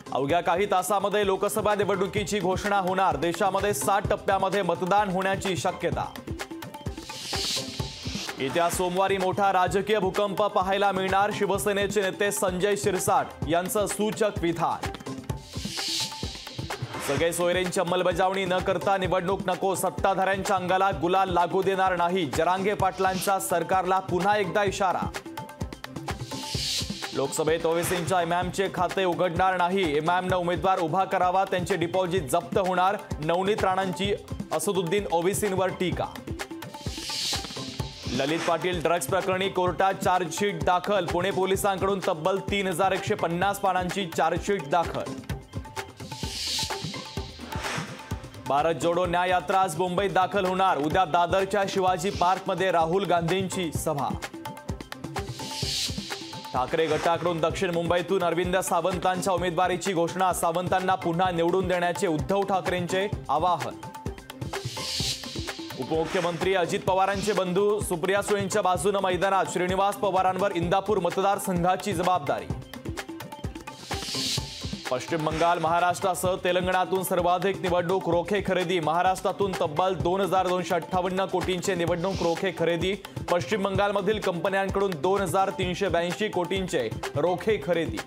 अवघ्या काही तासांमध्ये लोकसभा निवडणुकीची घोषणा होणार। देशामध्ये 60 टप्प्यामध्ये मतदान होण्याची शक्यता। येत्या सोमवारी मोठा राजकीय भूकंप पाहायला मिळणार। शिवसेनेचे नेते संजय शिरसाट यांचं सूचक विधान। सगळे सोयऱ्यांची अंमलबजावणी न करता निवडणूक नको, सत्ताधाऱ्यांच्या अंगाला गुलाल लागू देणार नाही। जरांगे पाटलांचा सरकारला पुन्हा एकदा इशारा। लोकसभेत ओवेसींच्या इमामचे खाते उघडणार नाही। इमामने उमेदवार उभा करावा, त्यांचे डिपॉझिट जप्त होणार। नवनीत राणांची असदुद्दीन ओवेसींवर टीका। ललित पाटील ड्रग्ज प्रकरणी कोर्टात चार्जशीट दाखल। पुणे पोलिसांकडून तब्बल 3150 पानांची चार्जशीट दाखल। भारत जोडो न्याय यात्रा आज मुंबईत दाखल होणार। उद्या दादरच्या शिवाजी पार्कमध्ये राहुल गांधींची सभा। ठाकरे गटाकडून दक्षिण मुंबईतून अरविंद सावंतांच्या उमेदवारीची घोषणा। सावंतांना पुन्हा निवडून देण्याचे उद्धव ठाकरेंचे आवाहन। उपमुख्यमंत्री अजित पवारांचे बंधू सुप्रिया सुळेंच्या बाजूने मैदानात। श्रीनिवास पवारांवर इंदापूर मतदारसंघाची जबाबदारी। पश्चिम बंगाल महाराष्ट्रासह तेलंगणातून सर्वाधिक निवडणूक रोखे खरेदी। महाराष्ट्रातून तब्बल 2258 कोटींचे निवडणूक रोखे खरेदी। पश्चिम बंगालमधील कंपन्यांकडून 2382 कोटींचे रोखे खरेदी।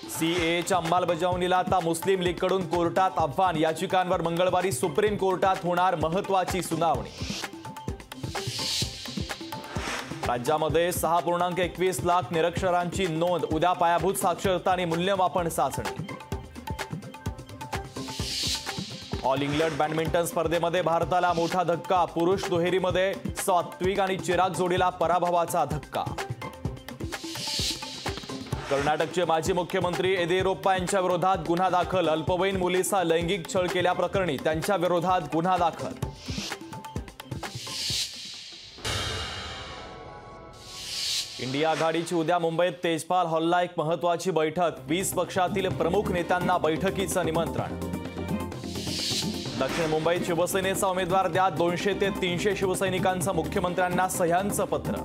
सीएएच्या अंमलबजावणीला आता मुस्लिम लीगकडून कोर्टात आव्हान। याचिकांवर मंगळवारी सुप्रीम कोर्टात होणार महत्त्वाची सुनावणी। राज्यामध्ये 6.21 लाख निरक्षरांची नोंद। उद्या पायाभूत साक्षरता आणि मूल्यमापन चाचणी। ऑल इंग्लंड बॅडमिंटन स्पर्धेमध्ये भारताला मोठा धक्का। पुरुष दुहेरीमध्ये सात्विक आणि चिराग जोडीला पराभवाचा धक्का। कर्नाटकचे माजी मुख्यमंत्री येदियुरप्पा यांच्या विरोधात गुन्हा दाखल। अल्पवयीन मुलीचा लैंगिक छळ केल्याप्रकरणी त्यांच्या विरोधात गुन्हा दाखल। इंडिया आघाडीची उद्या मुंबईत तेजपाल हॉलला एक महत्त्वाची बैठक। 20 पक्षातील प्रमुख नेत्यांना बैठकीचं निमंत्रण। दक्षिण मुंबईत शिवसेनेचा उमेदवार द्या। 200 ते 300 शिवसैनिकांचं मुख्यमंत्र्यांना सह्यांचं पत्र।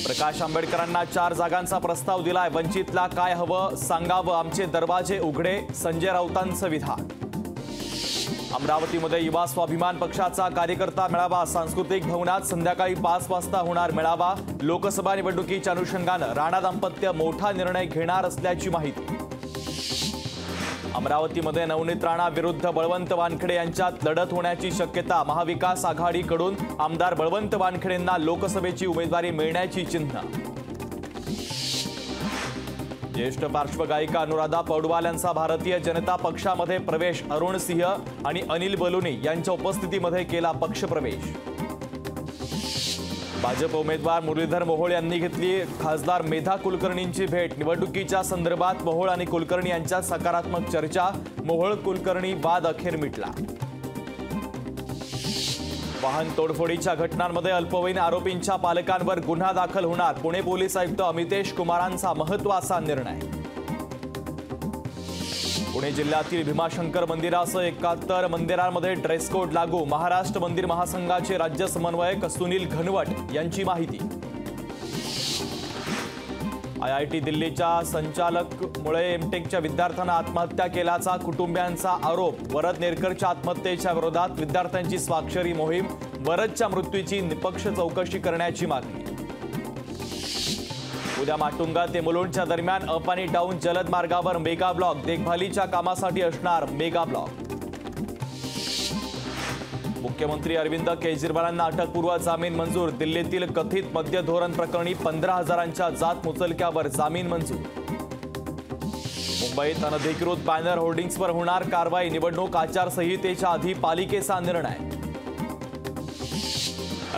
प्रकाश आंबेडकरांना 4 जागांचा प्रस्ताव दिलाय। वंचितला काय हवं सांगावं, आमचे दरवाजे उघडे, संजय राऊतांचं विधान। अमरावतीमध्ये युवा स्वाभिमान पक्षाचा कार्यकर्ता मेळावा। सांस्कृतिक भवनात संध्याकाळी 5 वाजता होणार मेळावा। लोकसभा निवडणुकीच्या अनुषंगानं राणा दाम्पत्य मोठा निर्णय घेणार असल्याची माहिती। अमरावतीमध्ये नवनीत राणा विरुद्ध बळवंत वानखेडे यांच्यात लढत होण्याची शक्यता। महाविकास आघाडीकडून आमदार बळवंत वानखेडेंना लोकसभेची उमेदवारी मिळण्याची चिन्ह। ज्येष्ठ पार्श्वगायिका अनुराधा पौडवाल यांचा भारतीय जनता पक्षामध्ये प्रवेश। अरुण सिंह आणि अनिल बलुनी यांच्या उपस्थितीमध्ये केला पक्षप्रवेश। भाजप उमेदवार मुरलीधर मोहोळ यांनी घेतली खासदार मेधा कुलकर्णींची भेट। निवडणुकीच्या संदर्भात मोहोळ आणि कुलकर्णी यांच्यात सकारात्मक चर्चा। मोहोळ कुलकर्णी वाद अखेर मिटला। वाहन तोडफोडीच्या घटनांमध्ये अल्पवयीन आरोपींच्या पालकांवर गुन्हा दाखल होणार। पुणे पोलीस आयुक्त अमितेश कुमारांचा महत्त्वाचा निर्णय। पुणे जिल्ह्यातील भीमाशंकर मंदिरासह 71 मंदिरांमध्ये ड्रेस कोड लागू। महाराष्ट्र मंदिर महासंघाचे राज्य समन्वयक सुनील घनवट यांची माहिती। IIT दिल्लीच्या संचालकमुळे एमटेकच्या विद्यार्थ्यांना आत्महत्या केल्याचा कुटुंबियांचा आरोप। वरद नेरकरच्या आत्महत्येच्या विरोधात विद्यार्थ्यांची स्वाक्षरी मोहीम। वरदच्या मृत्यूची निपक्ष चौकशी करण्याची मागणी। उद्या माटुंगा ते मुलुंडच्या दरम्यान अप आणि डाऊन जलद मार्गावर मेगा ब्लॉक। देखभालीच्या कामासाठी असणार मेगा ब्लॉक। मुख्यमंत्री अरविंद केजरीवालांना अटकपूर्व जामीन मंजूर। दिल्लीतील कथित मद्य धोरण प्रकरणी 15,000च्या जात मुचलक्यावर जामीन मंजूर। मुंबईत अनधिकृत बॅनर होर्डिंग्सवर होणार कारवाई। निवडणूक आचारसंहितेच्या आधी पालिकेचा निर्णय।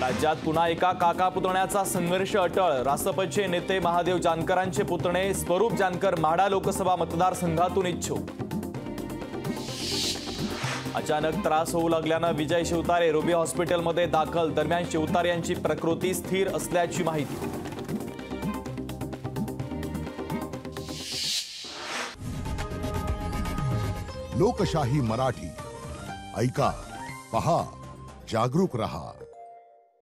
राज्यात पुन्हा एका काका पुतण्याचा संघर्ष अटळ। रासपचे नेते महादेव जानकरांचे पुतणे स्वरूप जानकर म्हाडा लोकसभा मतदारसंघातून इच्छुक। अचानक त्रास होऊ लागल्यानं विजय शिवतारे रुबी हॉस्पिटलमध्ये दाखल। दरम्यान शिवतारे यांची प्रकृती स्थिर असल्याची माहिती। लोकशाही मराठी ऐका, पहा, जागरूक रहा।